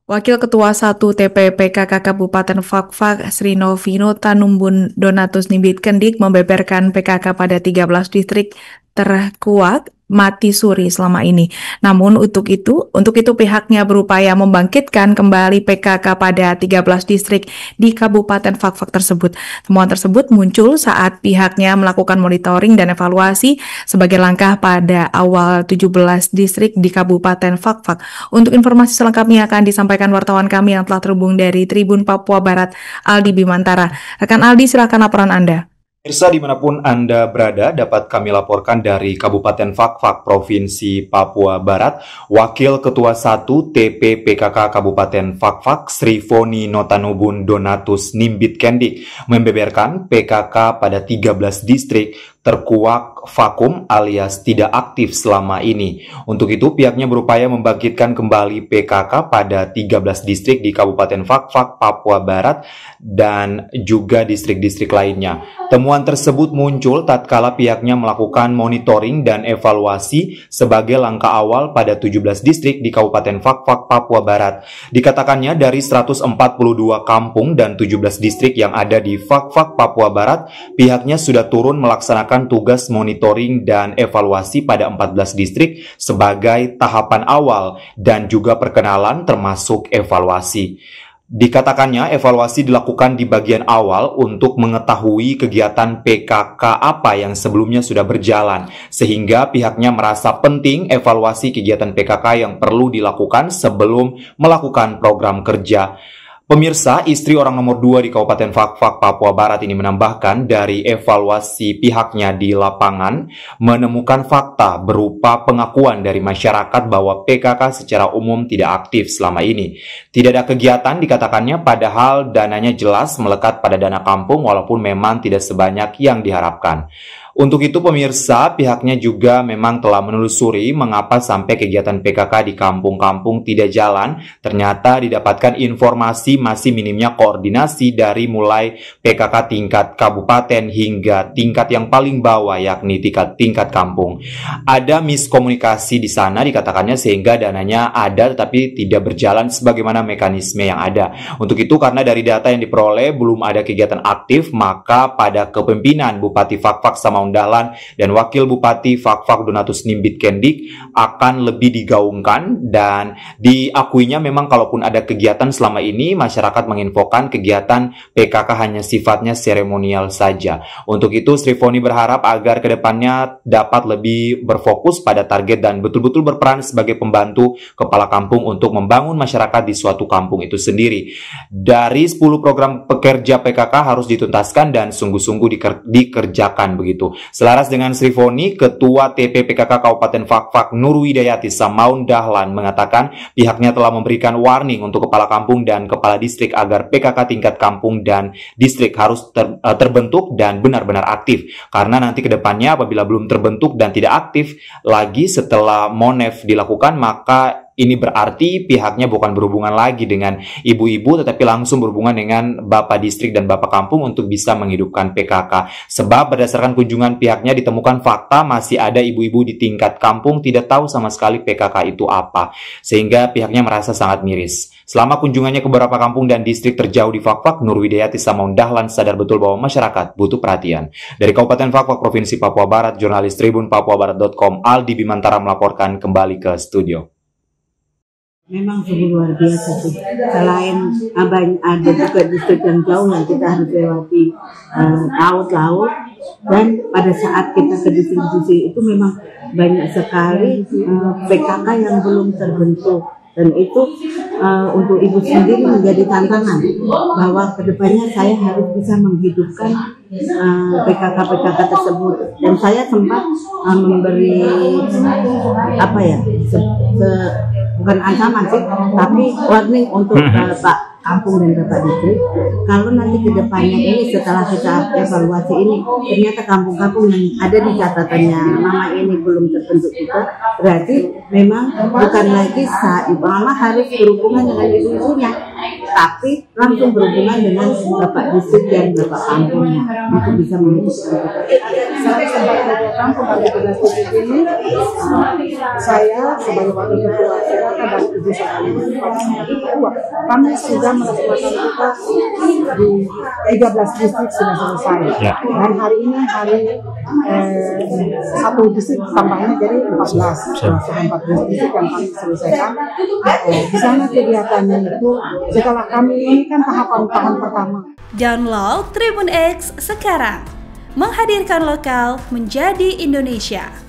Wakil Ketua 1 TPPKK Kabupaten Fakfak, Sri Novino Tanumbun Donatus Nimbit Kendik membeberkan PKK pada 13 distrik terkuat mati suri selama ini. Namun untuk itu pihaknya berupaya membangkitkan kembali PKK pada 13 distrik di Kabupaten Fakfak tersebut. Temuan tersebut muncul saat pihaknya melakukan monitoring dan evaluasi sebagai langkah pada awal 17 distrik di Kabupaten Fakfak. Untuk informasi selengkapnya akan disampaikan wartawan kami yang telah terhubung dari Tribun Papua Barat, Aldi Bimantara. Rekan Aldi, silakan laporan Anda. Pemirsa dimanapun Anda berada, dapat kami laporkan dari Kabupaten Fakfak, Provinsi Papua Barat, Wakil Ketua 1 TPPKK Kabupaten Fakfak, Sri Foni Notanubun Donatus Nimbit Kendik, membeberkan PKK pada 13 distrik terkuak vakum alias tidak aktif selama ini. Untuk itu, pihaknya berupaya membangkitkan kembali PKK pada 13 distrik di Kabupaten Fakfak, Papua Barat, dan juga distrik-distrik lainnya. Temuan tersebut muncul tatkala pihaknya melakukan monitoring dan evaluasi sebagai langkah awal pada 17 distrik di Kabupaten Fakfak, Papua Barat. Dikatakannya dari 142 kampung dan 17 distrik yang ada di Fakfak, Papua Barat, pihaknya sudah turun melaksanakan tugas monitoring dan evaluasi pada 14 distrik sebagai tahapan awal dan juga perkenalan termasuk evaluasi. Dikatakannya evaluasi dilakukan di bagian awal untuk mengetahui kegiatan PKK apa yang sebelumnya sudah berjalan, sehingga pihaknya merasa penting evaluasi kegiatan PKK yang perlu dilakukan sebelum melakukan program kerja. Pemirsa, istri orang nomor 2 di Kabupaten Fakfak, Papua Barat ini menambahkan dari evaluasi pihaknya di lapangan menemukan fakta berupa pengakuan dari masyarakat bahwa PKK secara umum tidak aktif selama ini. Tidak ada kegiatan dikatakannya, padahal dananya jelas melekat pada dana kampung walaupun memang tidak sebanyak yang diharapkan. Untuk itu pemirsa, pihaknya juga memang telah menelusuri mengapa sampai kegiatan PKK di kampung-kampung tidak jalan. Ternyata didapatkan informasi masih minimnya koordinasi dari mulai PKK tingkat kabupaten hingga tingkat yang paling bawah, yakni tingkat kampung. Ada miskomunikasi di sana dikatakannya, sehingga dananya ada tetapi tidak berjalan sebagaimana mekanisme yang ada. Untuk itu karena dari data yang diperoleh belum ada kegiatan aktif, maka pada kepemimpinan Bupati Fakfak Samaun Dahlan dan Wakil Bupati Fakfak Donatus Nimbit Kendik akan lebih digaungkan, dan diakuinya memang kalaupun ada kegiatan selama ini masyarakat menginfokan kegiatan PKK hanya sifatnya seremonial saja. Untuk itu Sri Foni berharap agar kedepannya dapat lebih berfokus pada target dan betul-betul berperan sebagai pembantu kepala kampung untuk membangun masyarakat di suatu kampung itu sendiri. Dari 10 program pekerja PKK harus dituntaskan dan sungguh-sungguh dikerjakan begitu. Selaras dengan Sri Foni, Ketua TPPKK Kabupaten Fakfak Nurwidayati Samaun Dahlan mengatakan pihaknya telah memberikan warning untuk kepala kampung dan kepala distrik agar PKK tingkat kampung dan distrik harus terbentuk dan benar-benar aktif. Karena nanti ke depannya apabila belum terbentuk dan tidak aktif lagi setelah Monef dilakukan, maka ini berarti pihaknya bukan berhubungan lagi dengan ibu-ibu, tetapi langsung berhubungan dengan Bapak Distrik dan Bapak Kampung untuk bisa menghidupkan PKK. Sebab berdasarkan kunjungan pihaknya ditemukan fakta masih ada ibu-ibu di tingkat kampung tidak tahu sama sekali PKK itu apa. Sehingga pihaknya merasa sangat miris. Selama kunjungannya ke beberapa kampung dan distrik terjauh di Fakfak, Nurwidayati Samaun Dahlan sadar betul bahwa masyarakat butuh perhatian. Dari Kabupaten Fakfak, Provinsi Papua Barat, jurnalis Tribun Papuabarat.com Aldi Bimantara melaporkan kembali ke studio. Memang sungguh luar biasa sih. Selain ada juga distrik yang jauh yang kita harus lewati laut-laut, dan pada saat kita ke distrik itu memang banyak sekali PKK yang belum terbentuk, dan itu untuk ibu sendiri menjadi tantangan bahwa kedepannya saya harus bisa menghidupkan PKK tersebut. Dan saya sempat memberi bukan ancaman sih, tapi warning untuk Pak Kampung dan Bapak Distrik. Kalau nanti ke depannya ini setelah kita evaluasi ini ternyata kampung-kampung yang ada di catatannya mama ini belum terbentuk juga, berarti memang bukan lagi mama harus berhubungan dengan ibu-ibunya. tapi langsung berhubungan dengan Bapak Distrik dan Bapak Kampungnya. Itu bisa memutuskan. Saya sebagai kampung pada dinas ini, saya sebagai wakil ketua PKK dan Ibu Ketua, kami sudah melaksanakan kita di 13 distrik sudah selesai. Dan hari ini satu distrik tambahnya jadi 14. 14 distrik yang kami selesaikan. Di sana kegiatannya itu setelah kami ini kan tahap pertama. Download Tribun X sekarang, menghadirkan lokal menjadi Indonesia.